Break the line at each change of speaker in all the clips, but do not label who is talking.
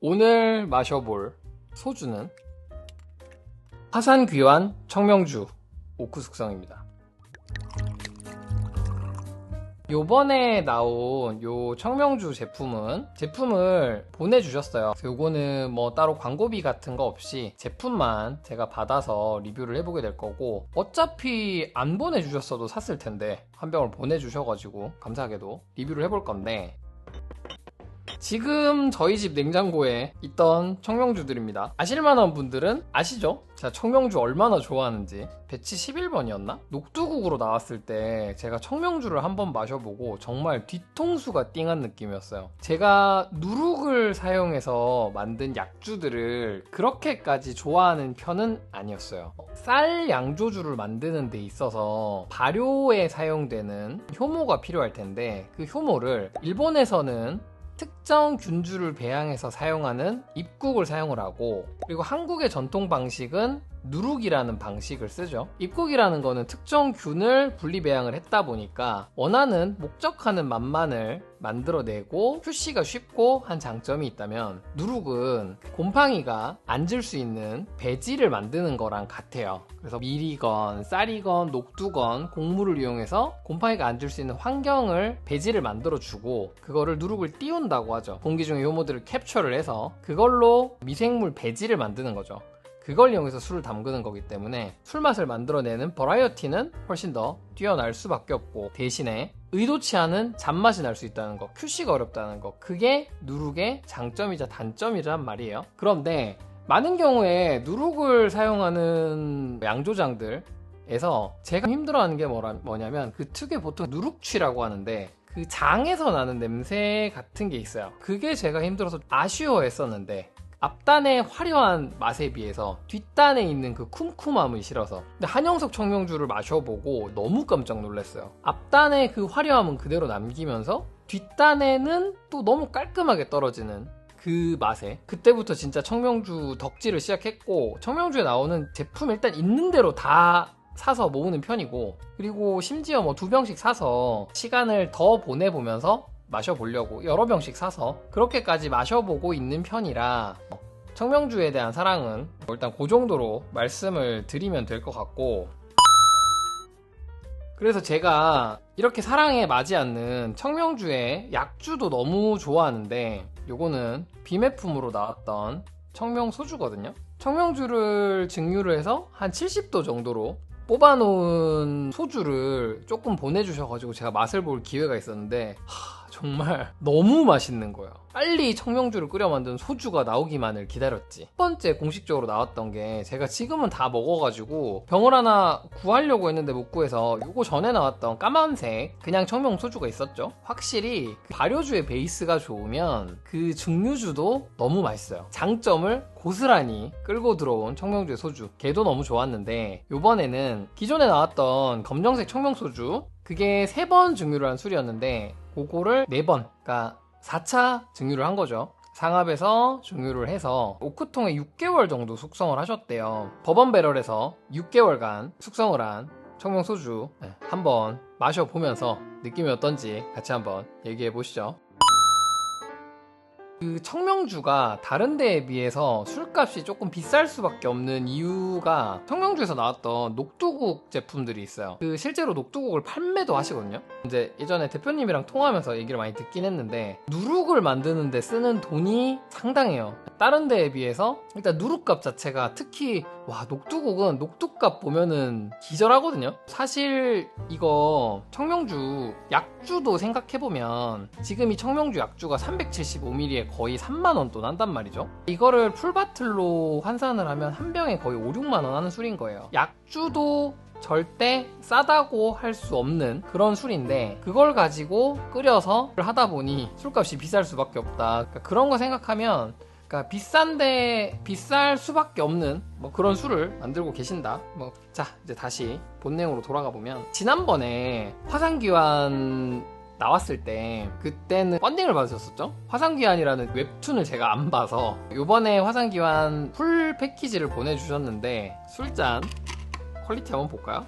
오늘 마셔볼 소주는 화산귀환 청명주 오크 숙성입니다. 요번에 나온 요 청명주 제품을 보내주셨어요. 요거는 뭐 따로 광고비 같은 거 없이 제품만 제가 받아서 리뷰를 해보게 될 거고, 어차피 안 보내주셨어도 샀을 텐데 한 병을 보내주셔가지고 감사하게도 리뷰를 해볼 건데, 지금 저희 집 냉장고에 있던 청명주들입니다. 아실만한 분들은 아시죠? 제가 청명주 얼마나 좋아하는지. 배치 11번이었나? 녹두국으로 나왔을 때 제가 청명주를 한번 마셔보고 정말 뒤통수가 띵한 느낌이었어요. 제가 누룩을 사용해서 만든 약주들을 그렇게까지 좋아하는 편은 아니었어요. 쌀 양조주를 만드는 데 있어서 발효에 사용되는 효모가 필요할 텐데, 그 효모를 일본에서는 특정 균주를 배양해서 사용하는 입국을 사용을 하고, 그리고 한국의 전통 방식은 누룩이라는 방식을 쓰죠. 입국이라는 거는 특정 균을 분리 배양을 했다 보니까 원하는 목적하는 맛만을 만들어내고 QC가 쉽고 한 장점이 있다면, 누룩은 곰팡이가 앉을 수 있는 배지를 만드는 거랑 같아요. 그래서 밀이건 쌀이건 녹두건 곡물을 이용해서 곰팡이가 앉을 수 있는 환경을, 배지를 만들어주고 그거를 누룩을 띄운다고 하죠. 공기 중의 효모들을 캡처를 해서 그걸로 미생물 배지를 만드는 거죠. 그걸 이용해서 술을 담그는 거기 때문에 술맛을 만들어내는 버라이어티는 훨씬 더 뛰어날 수밖에 없고, 대신에 의도치 않은 잔맛이 날 수 있다는 거, QC가 어렵다는 거, 그게 누룩의 장점이자 단점이란 말이에요. 그런데 많은 경우에 누룩을 사용하는 양조장들에서 제가 힘들어하는 게 뭐냐면, 그 특유의 보통 누룩취라고 하는데 그 장에서 나는 냄새 같은 게 있어요. 그게 제가 힘들어서 아쉬워했었는데, 앞단의 화려한 맛에 비해서 뒷단에 있는 그 쿰쿰함이 싫어서. 근데 한영석 청명주를 마셔보고 너무 깜짝 놀랐어요. 앞단의 그 화려함은 그대로 남기면서 뒷단에는 또 너무 깔끔하게 떨어지는 그 맛에, 그때부터 진짜 청명주 덕질을 시작했고, 청명주에 나오는 제품 일단 있는 대로 다 사서 모으는 편이고, 그리고 심지어 뭐 2병씩 사서 시간을 더 보내보면서 마셔보려고 여러 병씩 사서 그렇게까지 마셔보고 있는 편이라, 청명주에 대한 사랑은 일단 그 정도로 말씀을 드리면 될 것 같고, 그래서 제가 이렇게 사랑에 맞지 않는 청명주의 약주도 너무 좋아하는데, 요거는 비매품으로 나왔던 청명소주거든요. 청명주를 증류를 해서 한 70도 정도로 뽑아놓은 소주를 조금 보내주셔가지고 제가 맛을 볼 기회가 있었는데, 정말 너무 맛있는 거예요. 빨리 청명주를 끓여 만든 소주가 나오기만을 기다렸지. 첫 번째 공식적으로 나왔던 게, 제가 지금은 다 먹어가지고 병을 하나 구하려고 했는데 못 구해서 요거 전에 나왔던 까만색 그냥 청명 소주가 있었죠. 확실히 발효주의 베이스가 좋으면 그 증류주도 너무 맛있어요. 장점을 고스란히 끌고 들어온 청명주의 소주, 걔도 너무 좋았는데, 요번에는 기존에 나왔던 검정색 청명 소주, 그게 3번 증류를 한 술이었는데 그거를 4번, 그러니까 4차 증류를 한 거죠. 상압에서 증류를 해서 오크통에 6개월 정도 숙성을 하셨대요. 버번 배럴에서 6개월간 숙성을 한 청명소주, 한번 마셔보면서 느낌이 어떤지 같이 한번 얘기해 보시죠. 그 청명주가 다른 데에 비해서 술값이 조금 비쌀 수밖에 없는 이유가, 청명주에서 나왔던 녹두국 제품들이 있어요. 그 실제로 녹두국을 판매도 하시거든요. 이제 예전에 대표님이랑 통화하면서 얘기를 많이 듣긴 했는데, 누룩을 만드는 데 쓰는 돈이 상당해요. 다른 데에 비해서 일단 누룩값 자체가, 특히 녹두국은 녹두값 보면은 기절하거든요. 사실 이거 청명주 약주도 생각해보면 지금 이 청명주 약주가 375ml에 거의 3만원 돈 한단 말이죠. 이거를 풀바틀로 환산을 하면 한 병에 거의 5, 6만원 하는 술인 거예요. 약주도 절대 싸다고 할 수 없는 그런 술인데, 그걸 가지고 끓여서 하다 보니 술값이 비쌀 수밖에 없다. 그러니까 그런 거 생각하면, 그러니까 비싼데 비쌀 수밖에 없는 그런 술을 만들고 계신다. 자, 이제 다시 본내용으로 돌아가 보면, 지난번에 화산귀환 나왔을 때 그때는 펀딩을 받으셨었죠. 화산귀환이라는 웹툰을 제가 안 봐서 요번에 화산귀환 풀 패키지를 보내주셨는데, 술잔 퀄리티 한번 볼까요?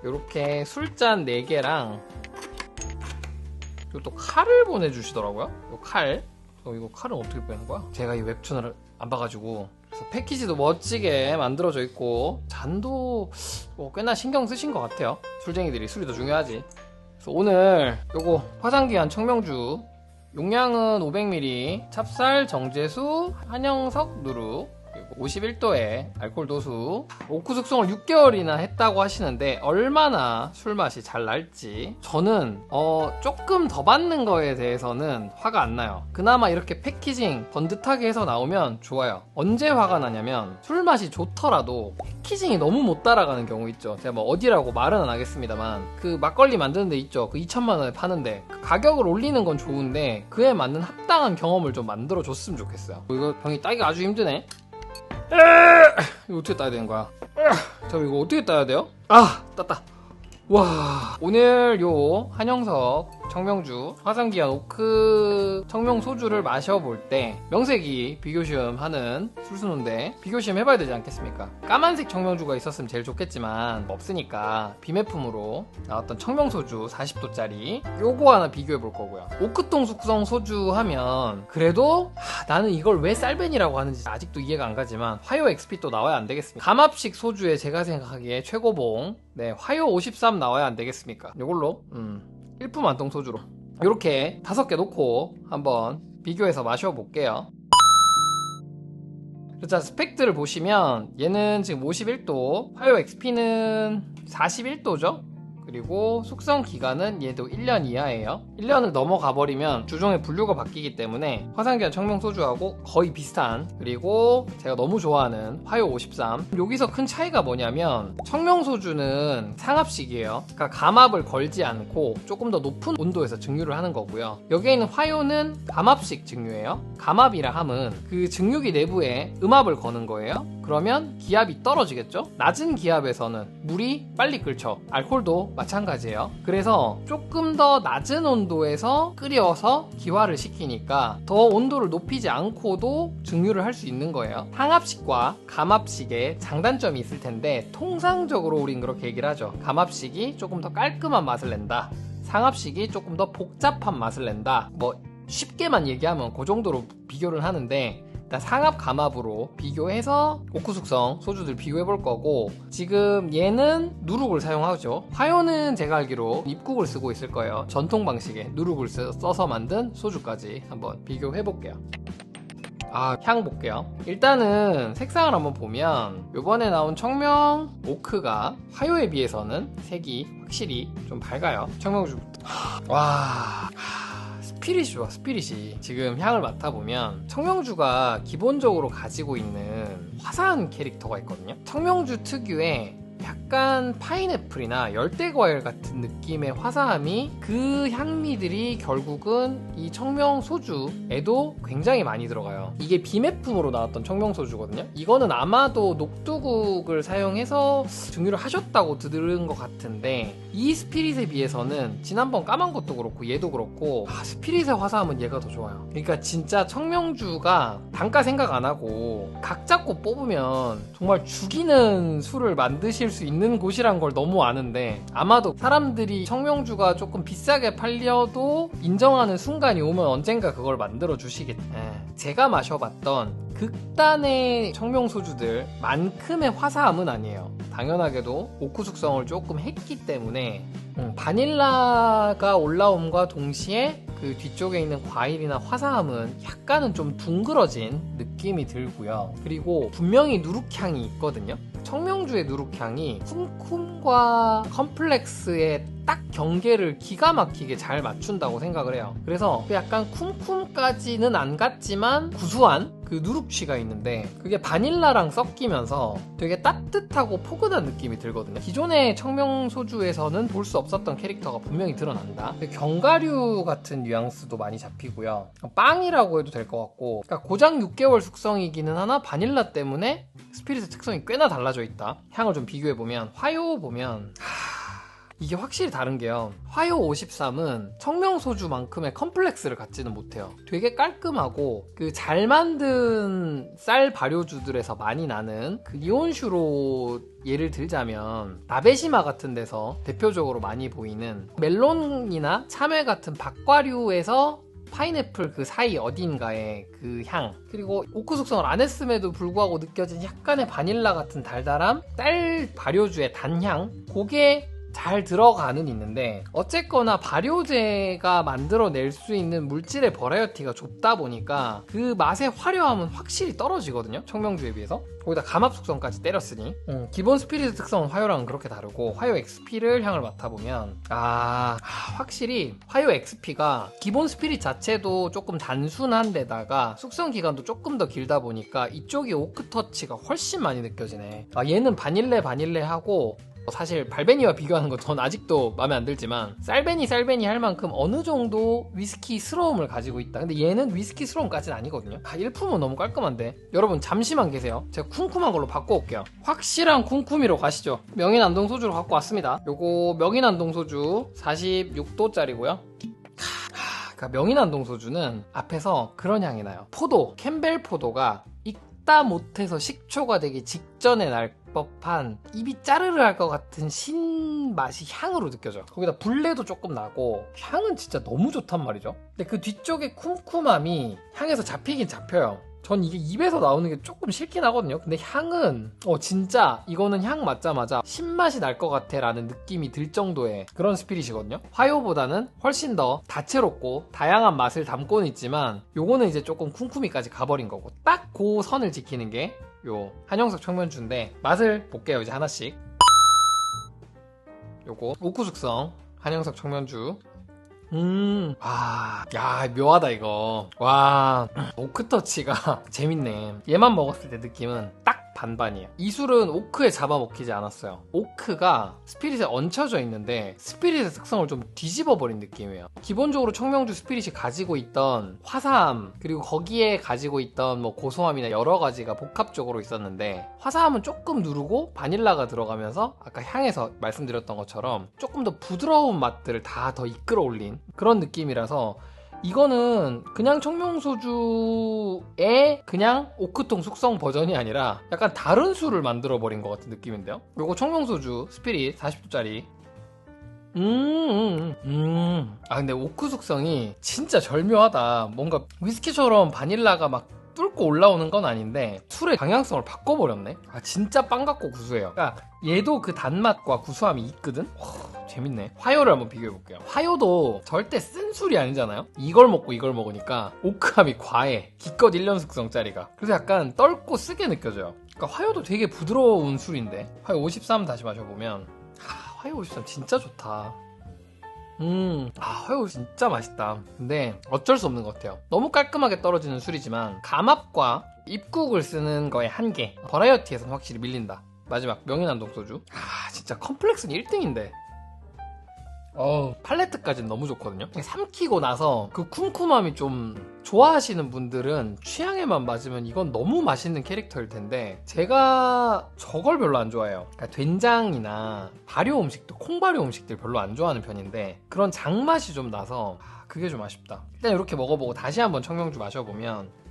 요렇게 술잔 4개랑 그리고 또 칼을 보내주시더라고요. 요 칼, 이거 칼은 어떻게 빼는 거야? 제가 이 웹툰을 안 봐가지고. 그래서 패키지도 멋지게 만들어져 있고 잔도 꽤나 신경 쓰신 것 같아요. 술쟁이들이 술이 더 중요하지. 그래서 오늘 요거 화산귀한 청명주 용량은 500ml, 찹쌀, 정제수, 한영석, 누룩, 51도의 알코올 도수. 오크 숙성을 6개월이나 했다고 하시는데 얼마나 술맛이 잘 날지 저는 조금 더 받는 거에 대해서는 화가 안 나요. 그나마 이렇게 패키징 번듯하게 해서 나오면 좋아요. 언제 화가 나냐면 술맛이 좋더라도 패키징이 너무 못 따라가는 경우 있죠. 제가 뭐 어디라고 말은 안 하겠습니다만 그 막걸리 만드는 데 있죠. 그 2천만 원에 파는데 그 가격을 올리는 건 좋은데 그에 맞는 합당한 경험을 좀 만들어 줬으면 좋겠어요. 이거 병이 따기가 아주 힘드네. 이거 어떻게 따야 되는 거야? 저 이거 어떻게 따야 돼요? 땄다. 와, 오늘 요 한영석 청명주 화산귀한 오크 청명소주를 마셔볼 때 명색이 비교시험 하는 술수노인데 비교시험 해봐야 되지 않겠습니까? 까만색 청명주가 있었으면 제일 좋겠지만 없으니까 비매품으로 나왔던 청명소주 40도짜리 요거 하나 비교해볼 거고요. 오크통 숙성 소주 하면 그래도 나는 이걸 왜 쌀벤이라고 하는지 아직도 이해가 안 가지만 화요 XP 또 나와야 안 되겠습니까? 감압식 소주에 제가 생각하기에 최고봉 화요 53 나와야 안 되겠습니까? 요걸로 일품 완동 소주로 이렇게 5개 놓고 한번 비교해서 마셔볼게요. 자, 스펙들을 보시면 얘는 지금 51도, 화요 XP는 41도죠. 그리고 숙성 기간은 얘도 1년 이하예요. 1년을 넘어가 버리면 주종의 분류가 바뀌기 때문에 화산귀한 청명소주하고 거의 비슷한, 그리고 제가 너무 좋아하는 화요 53. 여기서 큰 차이가 뭐냐면 청명소주는 상압식이에요. 그러니까 감압을 걸지 않고 조금 더 높은 온도에서 증류를 하는 거고요. 여기에 있는 화요는 감압식 증류예요. 감압이라 함은 그 증류기 내부에 음압을 거는 거예요. 그러면 기압이 떨어지겠죠? 낮은 기압에서는 물이 빨리 끓죠. 알코올도 마찬가지예요. 그래서 조금 더 낮은 온도에서 끓여서 기화를 시키니까 더 온도를 높이지 않고도 증류를 할 수 있는 거예요. 상압식과 감압식의 장단점이 있을 텐데 통상적으로 우린 그렇게 얘기를 하죠. 감압식이 조금 더 깔끔한 맛을 낸다. 상압식이 조금 더 복잡한 맛을 낸다. 뭐 쉽게만 얘기하면 그 정도로 비교를 하는데 일단 상압 감압으로 비교해서 오크 숙성 소주들 비교해 볼 거고, 지금 얘는 누룩을 사용하죠. 화요는 제가 알기로 입국을 쓰고 있을 거예요. 전통 방식의 누룩을 써서 만든 소주까지 한번 비교해 볼게요. 향 볼게요. 일단은 색상을 한번 보면 요번에 나온 청명 오크가 화요에 비해서는 색이 확실히 좀 밝아요. 청명주부터. 스피릿이 좋아. 스피릿이 지금 향을 맡아보면 청명주가 기본적으로 가지고 있는 화사한 캐릭터가 있거든요. 청명주 특유의 약간 파인애플이나 열대과일 같은 느낌의 화사함이, 그 향미들이 결국은 이 청명소주에도 굉장히 많이 들어가요. 이게 비매품으로 나왔던 청명소주거든요. 이거는 아마도 녹두국을 사용해서 증류를 하셨다고 들은 것 같은데 이 스피릿에 비해서는 지난번 까만 것도 그렇고 얘도 그렇고 스피릿의 화사함은 얘가 더 좋아요. 그러니까 진짜 청명주가 단가 생각 안 하고 각 잡고 뽑으면 정말 죽이는 술을 만드실 수 있는 곳이란 걸 너무 아는데, 아마도 사람들이 청명주가 조금 비싸게 팔려도 인정하는 순간이 오면 언젠가 그걸 만들어 주시겠죠. 제가 마셔봤던 극단의 청명소주들 만큼의 화사함은 아니에요. 당연하게도 오크 숙성을 조금 했기 때문에 바닐라가 올라옴과 동시에 그 뒤쪽에 있는 과일이나 화사함은 약간은 좀 둥그러진 느낌이 들고요. 그리고 분명히 누룩향이 있거든요. 청명주의 누룩향이 쿰쿰과 컴플렉스의 딱 경계를 기가 막히게 잘 맞춘다고 생각을 해요. 그래서 약간 쿰쿰까지는 안 갔지만 구수한 그 누룩취가 있는데 그게 바닐라랑 섞이면서 되게 따뜻하고 포근한 느낌이 들거든요. 기존의 청명소주에서는 볼 수 없었던 캐릭터가 분명히 드러난다. 견과류 같은 뉘앙스도 많이 잡히고요. 빵이라고 해도 될 것 같고, 그러니까 고작 6개월 숙성이기는 하나 바닐라 때문에 스피릿의 특성이 꽤나 달라져 있다. 향을 좀 비교해보면 화요 보면 이게 확실히 다른 게요. 화요 53은 청명소주만큼의 컴플렉스를 갖지는 못해요. 되게 깔끔하고 그 잘 만든 쌀 발효주들에서 많이 나는 그 이온슈로 예를 들자면 나베시마 같은 데서 대표적으로 많이 보이는 멜론이나 참외 같은 박과류에서 파인애플 그 사이 어딘가에 그 향, 그리고 오크 숙성을 안 했음에도 불구하고 느껴진 약간의 바닐라 같은 달달함, 딸 발효주의 단향, 그게 잘 들어가는 있는데, 어쨌거나 발효제가 만들어낼 수 있는 물질의 버라이어티가 좁다 보니까 그 맛의 화려함은 확실히 떨어지거든요, 청명주에 비해서. 거기다 감압 숙성까지 때렸으니 기본 스피릿 특성은 화요랑은 그렇게 다르고, 화요 XP를 향을 맡아보면 확실히 화요 XP가 기본 스피릿 자체도 조금 단순한 데다가 숙성 기간도 조금 더 길다 보니까 이쪽이 오크 터치가 훨씬 많이 느껴지네. 얘는 바닐레하고 사실 발베니와 비교하는 건 전 아직도 마음에 안 들지만, 쌀베니 할 만큼 어느 정도 위스키스러움을 가지고 있다. 근데 얘는 위스키스러움까지는 아니거든요. 일품은 너무 깔끔한데. 여러분 잠시만 계세요. 제가 쿰쿰한 걸로 바꿔올게요. 확실한 쿰쿰이로 가시죠. 명인안동 소주로 갖고 왔습니다. 요거 명인안동 소주 46도짜리고요. 그러니까 명인안동 소주는 앞에서 그런 향이 나요. 포도, 캠벨 포도가 익다 못해서 식초가 되기 직전에 날 법한, 입이 짜르르 할 것 같은 신맛이 향으로 느껴져. 거기다 불레도 조금 나고 향은 진짜 너무 좋단 말이죠. 근데 그 뒤쪽에 쿰쿰함이 향에서 잡히긴 잡혀요. 전 이게 입에서 나오는 게 조금 싫긴 하거든요. 근데 향은 진짜 이거는 향 맞자마자 신맛이 날 것 같아 라는 느낌이 들 정도의 그런 스피릿이거든요. 화요보다는 훨씬 더 다채롭고 다양한 맛을 담고는 있지만, 요거는 이제 조금 쿰쿰이까지 가버린 거고, 딱 그 선을 지키는 게 요 한영석 청명주인데, 맛을 볼게요 이제 하나씩. 요거 오크 숙성 한영석 청명주. 야, 묘하다 이거. 와, 오크 터치가 재밌네. 얘만 먹었을 때 느낌은 딱 반반이에요. 이 술은 오크에 잡아먹히지 않았어요. 오크가 스피릿에 얹혀져 있는데 스피릿의 특성을 좀 뒤집어버린 느낌이에요. 기본적으로 청명주 스피릿이 가지고 있던 화사함, 그리고 거기에 가지고 있던 뭐 고소함이나 여러 가지가 복합적으로 있었는데, 화사함은 조금 누르고 바닐라가 들어가면서 아까 향에서 말씀드렸던 것처럼 조금 더 부드러운 맛들을 다 더 이끌어 올린 그런 느낌이라서, 이거는 그냥 청명소주의 그냥 오크통 숙성 버전이 아니라 약간 다른 술을 만들어버린 것 같은 느낌인데요. 요거 청명소주 스피릿 40도짜리. 근데 오크 숙성이 진짜 절묘하다. 뭔가 위스키처럼 바닐라가 막 뚫고 올라오는 건 아닌데 술의 방향성을 바꿔버렸네. 진짜 빵 같고 구수해요. 그러니까 얘도 그 단맛과 구수함이 있거든. 재밌네. 화요를 한번 비교해볼게요. 화요도 절대 쓴 술이 아니잖아요. 이걸 먹고 이걸 먹으니까 오크함이 과해. 기껏 1년 숙성짜리가. 그래서 약간 떫고 쓰게 느껴져요. 그러니까 화요도 되게 부드러운 술인데, 화요 53 다시 마셔보면 화요 53 진짜 좋다. 화요 진짜 맛있다. 근데 어쩔 수 없는 것 같아요. 너무 깔끔하게 떨어지는 술이지만 감압과 입국을 쓰는 거에 한계, 버라이어티에서는 확실히 밀린다. 마지막 명인안동 소주. 진짜 컴플렉스는 1등인데 팔레트까지는 너무 좋거든요. 삼키고 나서 그 쿰쿰함이 좀 좋아하시는 분들은 취향에만 맞으면 이건 너무 맛있는 캐릭터일 텐데, 제가 저걸 별로 안 좋아해요. 그러니까 된장이나 발효 음식도, 콩발효 음식들 별로 안 좋아하는 편인데, 그런 장맛이 좀 나서 그게 좀 아쉽다. 일단 이렇게 먹어보고 다시 한번 청명주 마셔보면,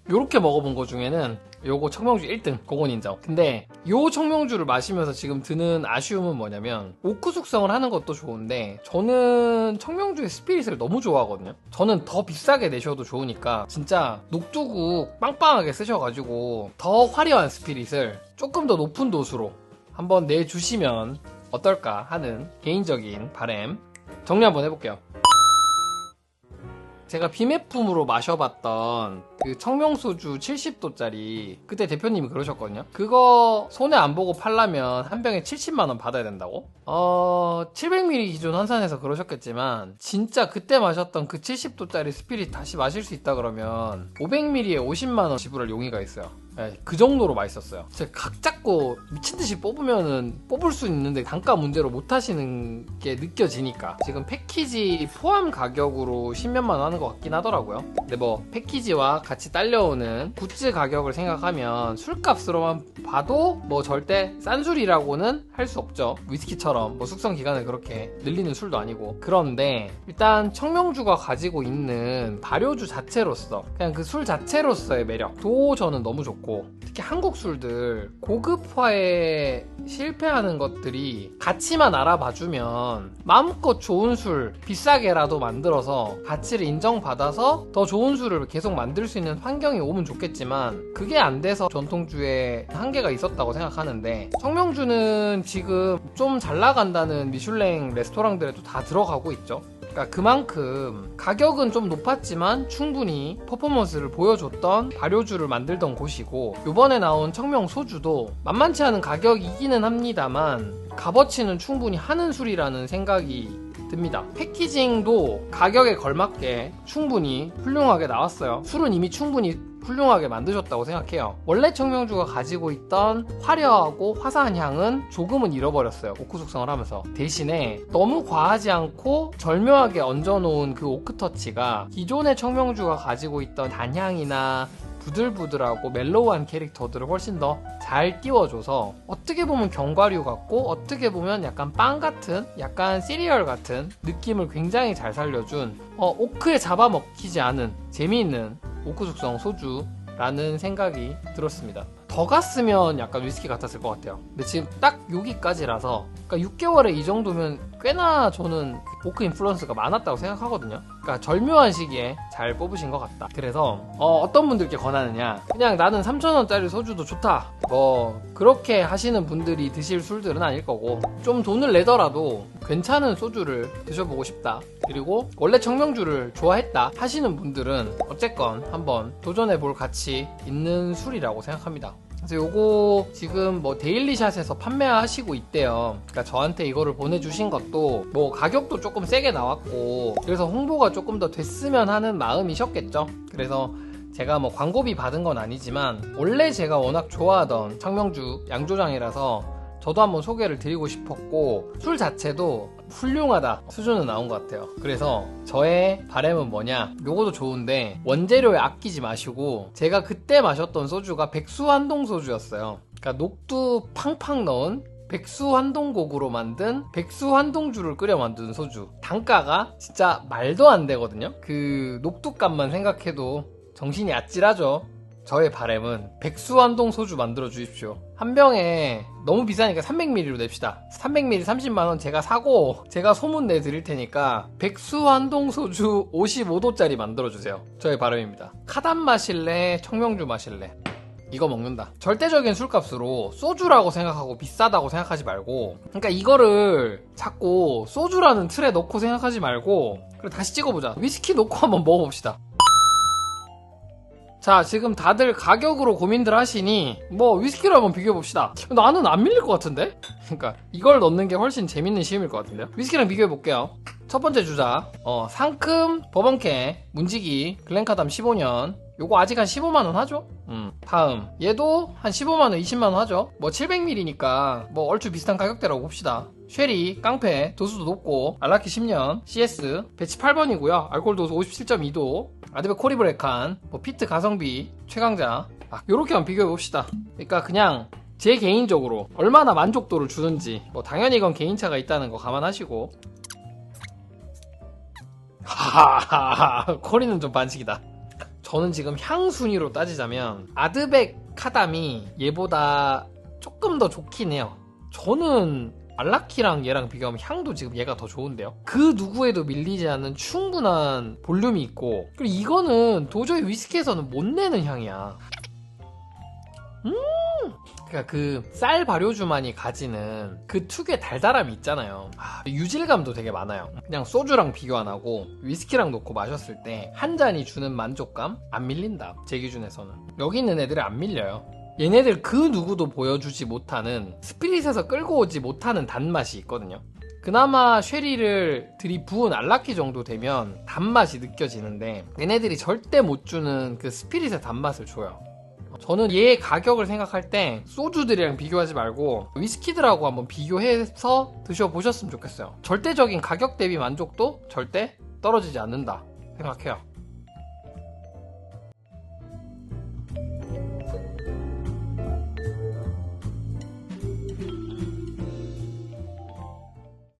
요렇게 먹어본 거 중에는 요거 청명주 1등, 그건 인정. 근데 요 청명주를 마시면서 지금 드는 아쉬움은 뭐냐면, 오크 숙성을 하는 것도 좋은데 저는 청명주의 스피릿을 너무 좋아하거든요. 저는 더 비싸게 내셔도 좋으니까 진짜 녹두국 빵빵하게 쓰셔가지고 더 화려한 스피릿을 조금 더 높은 도수로 한번 내주시면 어떨까 하는 개인적인 바람. 정리 한번 해볼게요. 제가 비매품으로 마셔봤던 그 청명소주 70도짜리, 그때 대표님이 그러셨거든요. 그거 손해 안 보고 팔려면 한 병에 70만원 받아야 된다고? 700ml 기준 환산해서 그러셨겠지만, 진짜 그때 마셨던 그 70도짜리 스피릿 다시 마실 수 있다 그러면 500ml에 50만원 지불할 용의가 있어요. 그 정도로 맛있었어요. 제가 각 잡고 미친듯이 뽑으면은 뽑을 수 있는데 단가 문제로 못 하시는 게 느껴지니까, 지금 패키지 포함 가격으로 10몇만 원 하는 것 같긴 하더라고요. 근데 뭐 패키지와 같이 딸려오는 굿즈 가격을 생각하면 술값으로만 봐도 뭐 절대 싼 술이라고는 할 수 없죠. 위스키처럼 뭐 숙성 기간을 그렇게 늘리는 술도 아니고. 그런데 일단 청명주가 가지고 있는 발효주 자체로서, 그냥 그 술 자체로서의 매력도 저는 너무 좋고, 좋고, 특히 한국 술들 고급화에 실패하는 것들이 가치만 알아봐주면 마음껏 좋은 술 비싸게라도 만들어서 가치를 인정받아서 더 좋은 술을 계속 만들 수 있는 환경이 오면 좋겠지만, 그게 안 돼서 전통주에 한계가 있었다고 생각하는데, 청명주는 지금 좀 잘 나간다는 미슐랭 레스토랑들에도 다 들어가고 있죠. 그러니까 그만큼 가격은 좀 높았지만 충분히 퍼포먼스를 보여줬던 발효주를 만들던 곳이고, 요번에 나온 청명 소주도 만만치 않은 가격이기는 합니다만 값어치는 충분히 하는 술이라는 생각이 듭니다. 패키징도 가격에 걸맞게 충분히 훌륭하게 나왔어요. 술은 이미 충분히 훌륭하게 만드셨다고 생각해요. 원래 청명주가 가지고 있던 화려하고 화사한 향은 조금은 잃어버렸어요, 오크 숙성을 하면서. 대신에 너무 과하지 않고 절묘하게 얹어놓은 그 오크 터치가 기존의 청명주가 가지고 있던 단향이나 부들부들하고 멜로우한 캐릭터들을 훨씬 더 잘 띄워줘서, 어떻게 보면 견과류 같고 어떻게 보면 약간 빵 같은, 약간 시리얼 같은 느낌을 굉장히 잘 살려준 오크에 잡아먹히지 않은 재미있는 오크 숙성 소주라는 생각이 들었습니다. 더 갔으면 약간 위스키 같았을 것 같아요. 근데 지금 딱 여기까지라서, 그러니까 6개월에 이 정도면 꽤나 저는 오크 인플루언스가 많았다고 생각하거든요. 그러니까 절묘한 시기에 잘 뽑으신 것 같다. 그래서 어떤 분들께 권하느냐, 그냥 나는 3,000원짜리 소주도 좋다, 뭐 그렇게 하시는 분들이 드실 술들은 아닐 거고, 좀 돈을 내더라도 괜찮은 소주를 드셔보고 싶다, 그리고 원래 청명주를 좋아했다 하시는 분들은 어쨌건 한번 도전해볼 가치 있는 술이라고 생각합니다. 그래서 요거 지금 뭐 데일리샷에서 판매하시고 있대요. 그러니까 저한테 이거를 보내주신 것도 뭐 가격도 조금 세게 나왔고, 그래서 홍보가 조금 더 됐으면 하는 마음이셨겠죠. 그래서 제가 뭐 광고비 받은 건 아니지만 원래 제가 워낙 좋아하던 청명주 양조장이라서 저도 한번 소개를 드리고 싶었고, 술 자체도 훌륭하다 수준은 나온 것 같아요. 그래서 저의 바람은 뭐냐, 요거도 좋은데 원재료에 아끼지 마시고, 제가 그때 마셨던 소주가 백수한동 소주였어요. 그러니까 녹두 팡팡 넣은 백수환동곡으로 만든 백수환동주를 끓여 만든 소주. 단가가 진짜 말도 안 되거든요. 그 녹두값만 생각해도 정신이 아찔하죠. 저의 바람은 백수환동 소주 만들어 주십시오. 한 병에 너무 비싸니까 300ml로 냅시다. 300ml 30만원 제가 사고 제가 소문 내드릴 테니까 백수환동 소주 55도짜리 만들어 주세요. 저의 바람입니다. 카담 마실래, 청명주 마실래, 이거 먹는다. 절대적인 술값으로 소주라고 생각하고 비싸다고 생각하지 말고, 그러니까 이거를 자꾸 소주라는 틀에 넣고 생각하지 말고, 그래 다시 찍어보자. 위스키 넣고 한번 먹어봅시다. 자, 지금 다들 가격으로 고민들 하시니 뭐 위스키로 한번 비교해봅시다. 나는 안 밀릴 것 같은데? 그러니까 이걸 넣는 게 훨씬 재밌는 시음일 것 같은데요. 위스키랑 비교해볼게요. 첫 번째 주자, 상큼 버번캐 문지기 글렌카담 15년. 요거 아직 한 15만원 하죠? 다음 얘도 한 15만원 20만원 하죠? 뭐 700ml니까 뭐 얼추 비슷한 가격대라고 봅시다. 쉐리 깡패, 도수도 높고, 알라키 10년 CS 배치 8번이고요 알코올 도수 57.2도, 아드베 코리브레칸, 뭐 피트 가성비 최강자. 요렇게만 비교해봅시다. 그러니까 그냥 제 개인적으로 얼마나 만족도를 주는지, 뭐 당연히 이건 개인차가 있다는 거 감안하시고. 하하하, 코리는 좀 반칙이다. 저는 지금 향 순위로 따지자면 아드백 카담이 얘보다 조금 더 좋긴 해요. 저는 알라키랑 얘랑 비교하면 향도 지금 얘가 더 좋은데요. 그 누구에도 밀리지 않는 충분한 볼륨이 있고, 그리고 이거는 도저히 위스키에서는 못 내는 향이야. 그러니까 그 쌀 발효주만이 가지는 그 특유의 달달함이 있잖아요. 유질감도 되게 많아요. 그냥 소주랑 비교 안 하고 위스키랑 놓고 마셨을 때 한 잔이 주는 만족감? 안 밀린다, 제 기준에서는. 여기 있는 애들이 안 밀려요. 얘네들 그 누구도 보여주지 못하는, 스피릿에서 끌고 오지 못하는 단맛이 있거든요. 그나마 쉐리를 들이부은 알라키 정도 되면 단맛이 느껴지는데, 얘네들이 절대 못 주는 그 스피릿의 단맛을 줘요. 저는 얘 가격을 생각할 때 소주들이랑 비교하지 말고 위스키들하고 한번 비교해서 드셔보셨으면 좋겠어요. 절대적인 가격 대비 만족도 절대 떨어지지 않는다 생각해요.